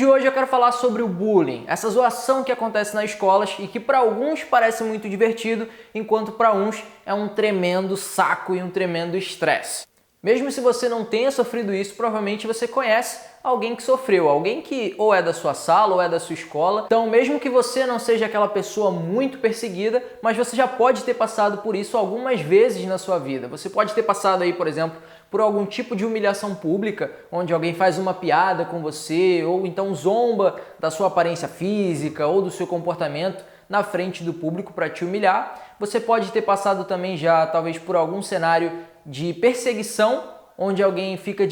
de hoje eu quero falar sobre o bullying, essa zoação que acontece nas escolas e que para alguns parece muito divertido, enquanto para uns é um tremendo saco e um tremendo estresse. Mesmo se você não tenha sofrido isso, provavelmente você conhece alguém que sofreu, alguém que ou é da sua sala ou é da sua escola. Então, mesmo que você não seja aquela pessoa muito perseguida, mas você já pode ter passado por isso algumas vezes na sua vida. Você pode ter passado aí, por exemplo, por algum tipo de humilhação pública, onde alguém faz uma piada com você, ou então zomba da sua aparência física ou do seu comportamento na frente do público para te humilhar. Você pode ter passado também já, talvez, por algum cenário de perseguição, onde alguém fica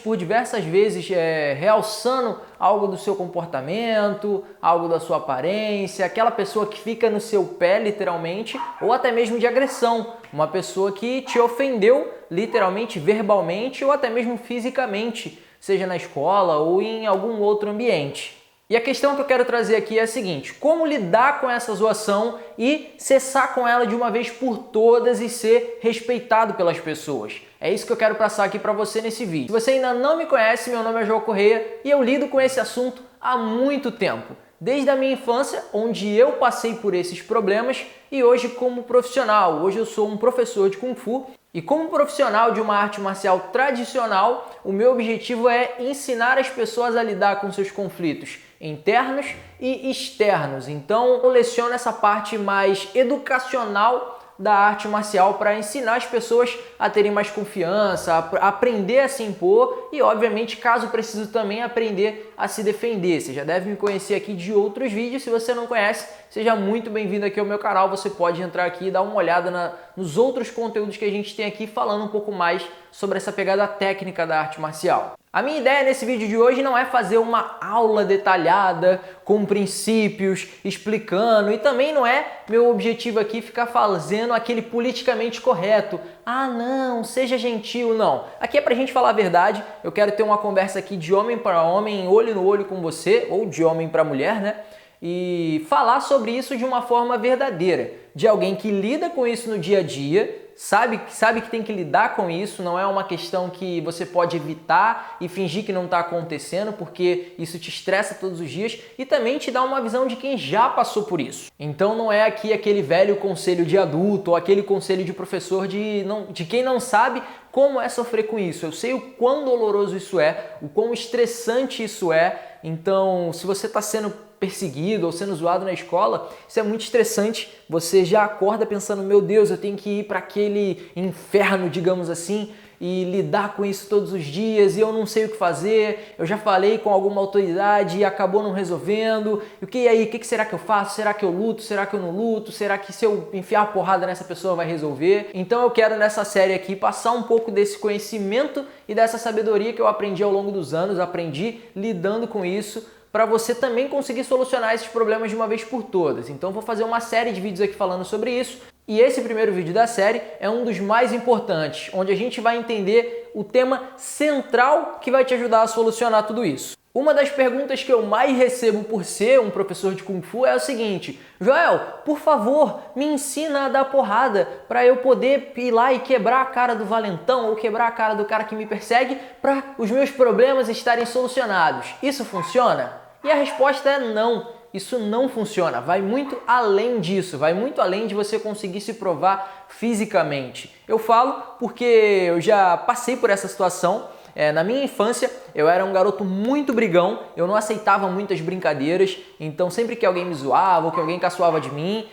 por diversas vezes realçando algo do seu comportamento, algo da sua aparência, aquela pessoa que fica no seu pé literalmente, ou até mesmo de agressão, uma pessoa que te ofendeu literalmente, verbalmente ou até mesmo fisicamente, seja na escola ou em algum outro ambiente. E a questão que eu quero trazer aqui é a seguinte: como lidar com essa zoação e cessar com ela de uma vez por todas e ser respeitado pelas pessoas? É isso que eu quero passar aqui para você nesse vídeo. Se você ainda não me conhece, meu nome é João Correia e eu lido com esse assunto há muito tempo. Desde a minha infância, onde eu passei por esses problemas, e hoje como profissional. Hoje eu sou um professor de Kung Fu e como profissional de uma arte marcial tradicional, o meu objetivo é ensinar as pessoas a lidar com seus conflitos internos e externos. Então eu leciono essa parte mais educacional da arte marcial para ensinar as pessoas a terem mais confiança, a aprender a se impor e, obviamente, caso precise também aprender a se defender. Você já deve me conhecer aqui de outros vídeos. Se você não conhece, seja muito bem-vindo aqui ao meu canal. Você pode entrar aqui e dar uma olhada nos outros conteúdos que a gente tem aqui, falando um pouco mais sobre essa pegada técnica da arte marcial. A minha ideia nesse vídeo de hoje não é fazer uma aula detalhada, com princípios, explicando, e também não é meu objetivo aqui ficar fazendo aquele politicamente correto. Ah, não, seja gentil, não. Aqui é pra gente falar a verdade. Eu quero ter uma conversa aqui de homem para homem, olho no olho com você, ou de homem para mulher, né? E falar sobre isso de uma forma verdadeira, de alguém que lida com isso no dia a dia, sabe que tem que lidar com isso, não é uma questão que você pode evitar e fingir que não está acontecendo, porque isso te estressa todos os dias e também te dá uma visão de quem já passou por isso. Então não é aqui aquele velho conselho de adulto ou aquele conselho de professor de quem não sabe como é sofrer com isso. Eu sei o quão doloroso isso é, o quão estressante isso é. Então, se você está sendo perseguido ou sendo zoado na escola, isso é muito estressante. Você já acorda pensando, meu Deus, eu tenho que ir para aquele inferno, digamos assim, e lidar com isso todos os dias, e eu não sei o que fazer, eu já falei com alguma autoridade e acabou não resolvendo, e aí, o que será que eu faço? Será que eu luto? Será que eu não luto? Será que se eu enfiar a porrada nessa pessoa vai resolver? Então eu quero nessa série aqui passar um pouco desse conhecimento e dessa sabedoria que eu aprendi ao longo dos anos, aprendi lidando com isso, para você também conseguir solucionar esses problemas de uma vez por todas. Então vou fazer uma série de vídeos aqui falando sobre isso. E esse primeiro vídeo da série é um dos mais importantes, onde a gente vai entender o tema central que vai te ajudar a solucionar tudo isso. Uma das perguntas que eu mais recebo por ser um professor de Kung Fu é o seguinte: Joel, por favor, me ensina a dar porrada para eu poder ir lá e quebrar a cara do valentão ou quebrar a cara do cara que me persegue para os meus problemas estarem solucionados. Isso funciona? E a resposta é não. Isso não funciona, vai muito além disso, vai muito além de você conseguir se provar fisicamente. Eu falo porque eu já passei por essa situação. Na minha infância, eu era um garoto muito brigão, eu não aceitava muitas brincadeiras, então sempre que alguém me zoava ou que alguém caçoava de mim,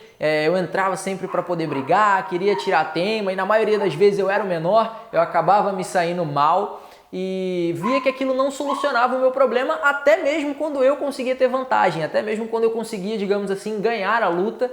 eu entrava sempre para poder brigar, queria tirar a tema, e na maioria das vezes eu era o menor, eu acabava me saindo mal. E via que aquilo não solucionava o meu problema, até mesmo quando eu conseguia ter vantagem, até mesmo quando eu conseguia, digamos assim, ganhar a luta,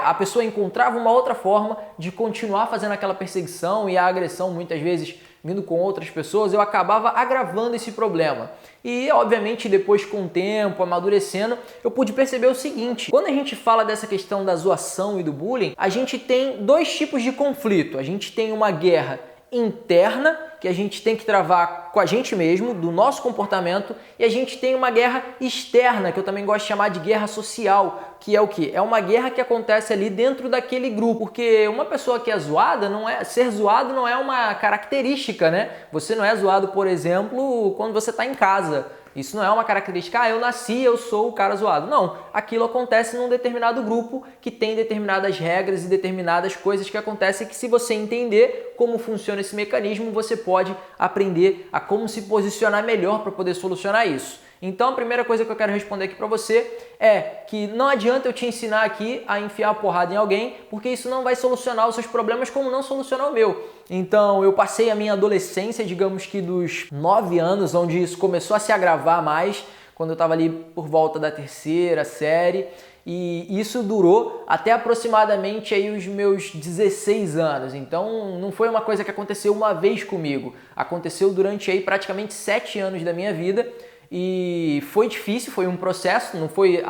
a pessoa encontrava uma outra forma de continuar fazendo aquela perseguição e a agressão, muitas vezes vindo com outras pessoas, eu acabava agravando esse problema. E, obviamente, depois com o tempo, amadurecendo, eu pude perceber o seguinte: quando a gente fala dessa questão da zoação e do bullying, a gente tem dois tipos de conflito. A gente tem uma guerra interna, que a gente tem que travar com a gente mesmo, do nosso comportamento, e a gente tem uma guerra externa, que eu também gosto de chamar de guerra social, que é o quê? É uma guerra que acontece ali dentro daquele grupo, porque uma pessoa que é zoada, ser zoado não é uma característica, né? Você não é zoado, por exemplo, quando você está em casa. Isso não é uma característica, eu nasci, eu sou o cara zoado. Não, aquilo acontece num determinado grupo que tem determinadas regras e determinadas coisas que acontecem que, se você entender como funciona esse mecanismo, você pode aprender a como se posicionar melhor para poder solucionar isso. Então, a primeira coisa que eu quero responder aqui para você é que não adianta eu te ensinar aqui a enfiar a porrada em alguém, porque isso não vai solucionar os seus problemas como não solucionar o meu. Então, eu passei a minha adolescência, digamos que dos 9 anos, onde isso começou a se agravar mais, quando eu estava ali por volta da 3ª série, e isso durou até aproximadamente aí os meus 16 anos. Então, não foi uma coisa que aconteceu uma vez comigo, aconteceu durante aí praticamente 7 anos da minha vida. E foi difícil, foi um processo, não foi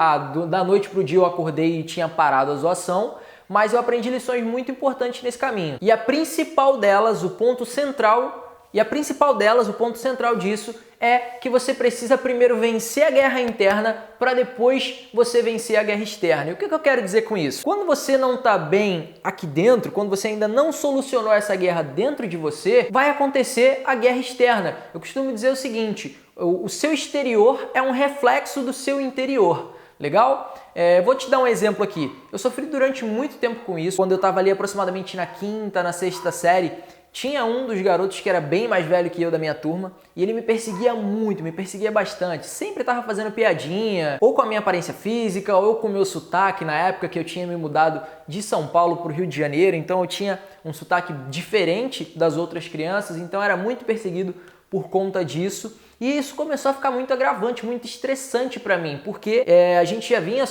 da noite para o dia eu acordei e tinha parado a zoação, mas eu aprendi lições muito importantes nesse caminho. E a principal delas, o ponto central disso é que você precisa primeiro vencer a guerra interna para depois você vencer a guerra externa. E o que eu quero dizer com isso? Quando você não está bem aqui dentro, quando você ainda não solucionou essa guerra dentro de você, vai acontecer a guerra externa. Eu costumo dizer o seguinte: o seu exterior é um reflexo do seu interior. Legal? Vou te dar um exemplo aqui. Eu sofri durante muito tempo com isso. Quando eu estava ali aproximadamente na 5ª, na 6ª série, tinha um dos garotos que era bem mais velho que eu da minha turma e ele me perseguia muito, me perseguia bastante. Sempre estava fazendo piadinha, ou com a minha aparência física, ou com o meu sotaque, na época que eu tinha me mudado de São Paulo para o Rio de Janeiro, então eu tinha um sotaque diferente das outras crianças, então era muito perseguido por conta disso. E isso começou a ficar muito agravante, muito estressante para mim, porque a gente já vinha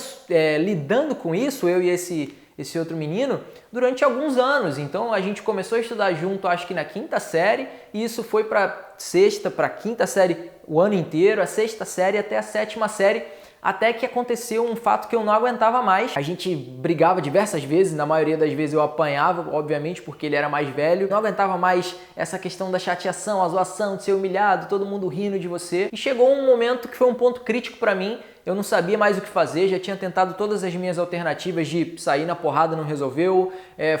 lidando com isso, eu e esse outro menino, durante alguns anos. Então a gente começou a estudar junto, acho que na 5ª série, e isso foi para 6ª, para 5ª série o ano inteiro, a 6ª série até a 7ª série, até que aconteceu um fato que eu não aguentava mais. A gente brigava diversas vezes, na maioria das vezes eu apanhava, obviamente, porque ele era mais velho. Não aguentava mais essa questão da chateação, a zoação, de ser humilhado, todo mundo rindo de você. E chegou um momento que foi um ponto crítico para mim. Eu não sabia mais o que fazer, já tinha tentado todas as minhas alternativas de sair na porrada, não resolveu,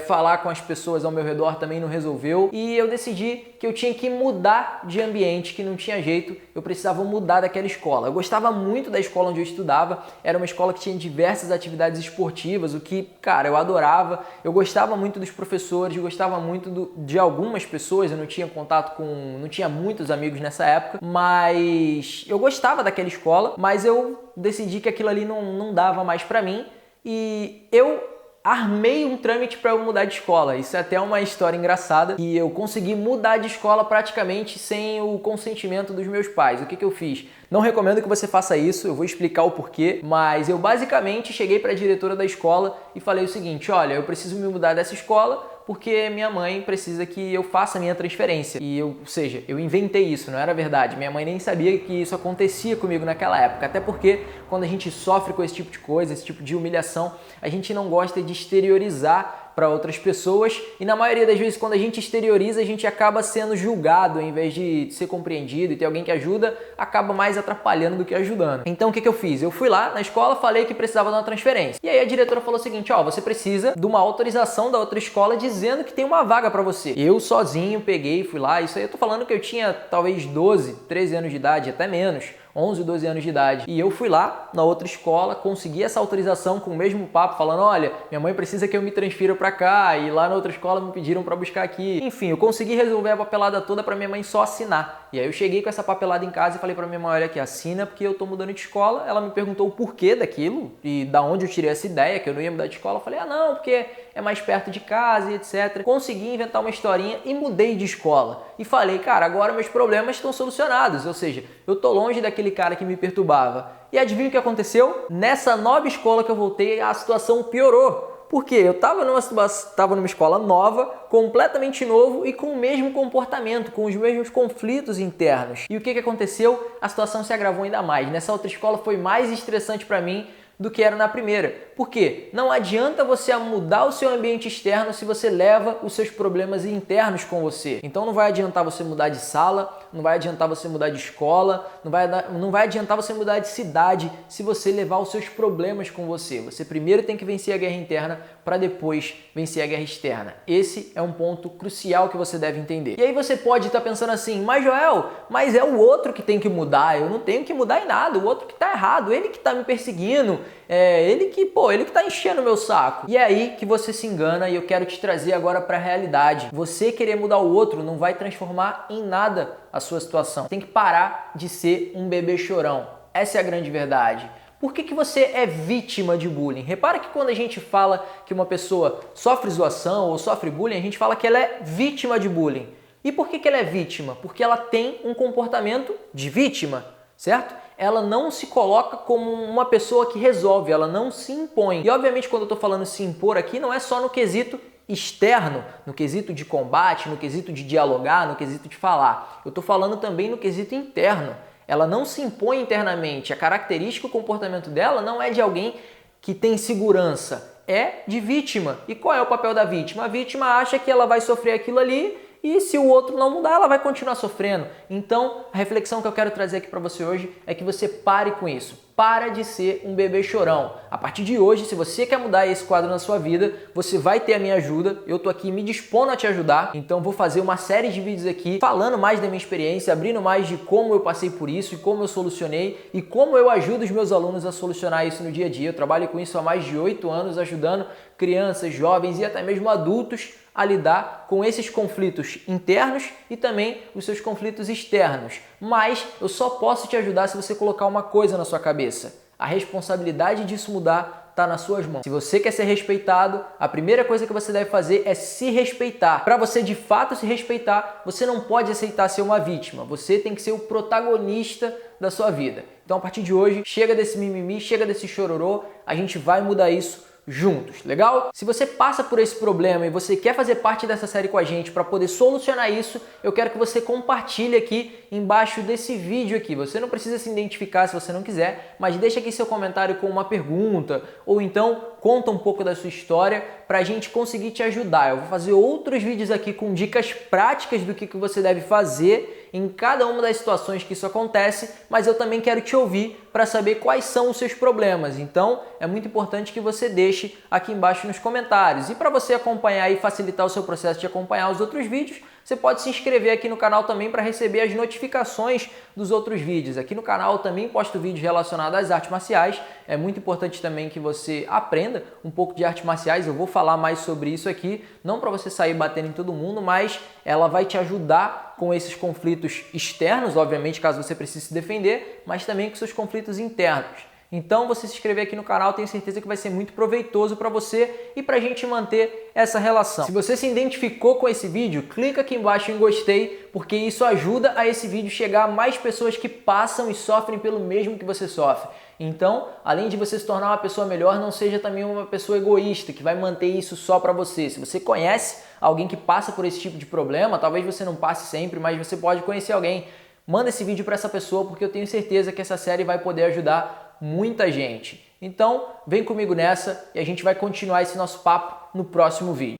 falar com as pessoas ao meu redor também não resolveu, e eu decidi que eu tinha que mudar de ambiente, que não tinha jeito, eu precisava mudar daquela escola. Eu gostava muito da escola onde eu estudava, era uma escola que tinha diversas atividades esportivas, o que, cara, eu adorava, eu gostava muito dos professores, eu gostava muito de algumas pessoas, eu não tinha contato não tinha muitos amigos nessa época, mas eu gostava daquela escola, mas eu decidi que aquilo ali não dava mais pra mim e eu armei um trâmite para eu mudar de escola. Isso é até uma história engraçada, e eu consegui mudar de escola praticamente sem o consentimento dos meus pais. O que eu fiz? Não recomendo que você faça isso, eu vou explicar o porquê, mas eu basicamente cheguei para a diretora da escola e falei o seguinte: olha, eu preciso me mudar dessa escola porque minha mãe precisa que eu faça a minha transferência. Ou seja, eu inventei isso, não era verdade. Minha mãe nem sabia que isso acontecia comigo naquela época. Até porque quando a gente sofre com esse tipo de coisa, esse tipo de humilhação, a gente não gosta de exteriorizar para outras pessoas, e na maioria das vezes quando a gente exterioriza, a gente acaba sendo julgado em vez de ser compreendido, e ter alguém que ajuda acaba mais atrapalhando do que ajudando. Então o que eu fiz? Eu fui lá na escola, falei que precisava de uma transferência. E aí a diretora falou o seguinte: você precisa de uma autorização da outra escola dizendo que tem uma vaga para você. Eu sozinho peguei, fui lá, isso aí eu tô falando que eu tinha talvez 12, 13 anos de idade, até menos. 11, 12 anos de idade. E eu fui lá na outra escola, consegui essa autorização com o mesmo papo, falando: olha, minha mãe precisa que eu me transfira para cá, e lá na outra escola me pediram para buscar aqui. Enfim, eu consegui resolver a papelada toda para minha mãe só assinar. E aí eu cheguei com essa papelada em casa e falei para minha mãe: olha aqui, assina porque eu tô mudando de escola. Ela me perguntou o porquê daquilo e da onde eu tirei essa ideia, que eu não ia mudar de escola. Eu falei: não, porque é mais perto de casa e etc. Consegui inventar uma historinha e mudei de escola. E falei: cara, agora meus problemas estão solucionados. Ou seja, eu tô longe daquele cara que me perturbava. E adivinha o que aconteceu? Nessa nova escola que eu voltei, a situação piorou. Porque eu estava numa escola nova, completamente novo e com o mesmo comportamento, com os mesmos conflitos internos. E o que aconteceu? A situação se agravou ainda mais. Nessa outra escola foi mais estressante para mim, do que era na primeira. Por quê? Não adianta você mudar o seu ambiente externo se você leva os seus problemas internos com você. Então não vai adiantar você mudar de sala, não vai adiantar você mudar de escola, não vai adiantar você mudar de cidade se você levar os seus problemas com você. Você primeiro tem que vencer a guerra interna para depois vencer a guerra externa. Esse é um ponto crucial que você deve entender. E aí você pode estar pensando assim, mas Joel, mas é o outro que tem que mudar, eu não tenho que mudar em nada, o outro que está errado, ele que está me perseguindo, ele que está enchendo o meu saco. E é aí que você se engana e eu quero te trazer agora para a realidade. Você querer mudar o outro não vai transformar em nada a sua situação. Você tem que parar de ser um bebê chorão. Essa é a grande verdade. Por que você é vítima de bullying? Repara que quando a gente fala que uma pessoa sofre zoação ou sofre bullying, a gente fala que ela é vítima de bullying. E por que ela é vítima? Porque ela tem um comportamento de vítima, certo? Ela não se coloca como uma pessoa que resolve, ela não se impõe. E obviamente quando eu estou falando se impor aqui, não é só no quesito externo, no quesito de combate, no quesito de dialogar, no quesito de falar. Eu estou falando também no quesito interno. Ela não se impõe internamente. A característica, o comportamento dela não é de alguém que tem segurança, é de vítima. E qual é o papel da vítima? A vítima acha que ela vai sofrer aquilo ali e se o outro não mudar, ela vai continuar sofrendo. Então, a reflexão que eu quero trazer aqui para você hoje é que você pare com isso. Para de ser um bebê chorão. A partir de hoje, se você quer mudar esse quadro na sua vida, você vai ter a minha ajuda. Eu tô aqui me dispondo a te ajudar. Então, vou fazer uma série de vídeos aqui falando mais da minha experiência, abrindo mais de como eu passei por isso e como eu solucionei e como eu ajudo os meus alunos a solucionar isso no dia a dia. Eu trabalho com isso há mais de 8 anos, ajudando crianças, jovens e até mesmo adultos a lidar com esses conflitos internos e também os seus conflitos externos. Mas eu só posso te ajudar se você colocar uma coisa na sua cabeça. A responsabilidade disso mudar está nas suas mãos. Se você quer ser respeitado, a primeira coisa que você deve fazer é se respeitar. Para você de fato se respeitar, você não pode aceitar ser uma vítima. Você tem que ser o protagonista da sua vida. Então, a partir de hoje, chega desse mimimi, chega desse chororô, a gente vai mudar isso juntos, legal? Se você passa por esse problema e você quer fazer parte dessa série com a gente para poder solucionar isso, eu quero que você compartilhe aqui embaixo desse vídeo aqui. Você não precisa se identificar se você não quiser, mas deixa aqui seu comentário com uma pergunta ou então conta um pouco da sua história para a gente conseguir te ajudar. Eu vou fazer outros vídeos aqui com dicas práticas do que você deve fazer em cada uma das situações que isso acontece, mas eu também quero te ouvir para saber quais são os seus problemas. Então, é muito importante que você deixe aqui embaixo nos comentários. E para você acompanhar e facilitar o seu processo de acompanhar os outros vídeos, você pode se inscrever aqui no canal também para receber as notificações dos outros vídeos. Aqui no canal eu também posto vídeos relacionados às artes marciais. É muito importante também que você aprenda um pouco de artes marciais. Eu vou falar mais sobre isso aqui, não para você sair batendo em todo mundo, mas ela vai te ajudar com esses conflitos externos, obviamente, caso você precise se defender, mas também com seus conflitos internos. Então, você se inscrever aqui no canal, tenho certeza que vai ser muito proveitoso para você e para a gente manter essa relação. Se você se identificou com esse vídeo, clica aqui embaixo em gostei, porque isso ajuda a esse vídeo chegar a mais pessoas que passam e sofrem pelo mesmo que você sofre. Então, além de você se tornar uma pessoa melhor, não seja também uma pessoa egoísta, que vai manter isso só para você. Se você conhece alguém que passa por esse tipo de problema, talvez você não passe sempre, mas você pode conhecer alguém. Manda esse vídeo para essa pessoa, porque eu tenho certeza que essa série vai poder ajudar muita gente. Então, vem comigo nessa e a gente vai continuar esse nosso papo no próximo vídeo.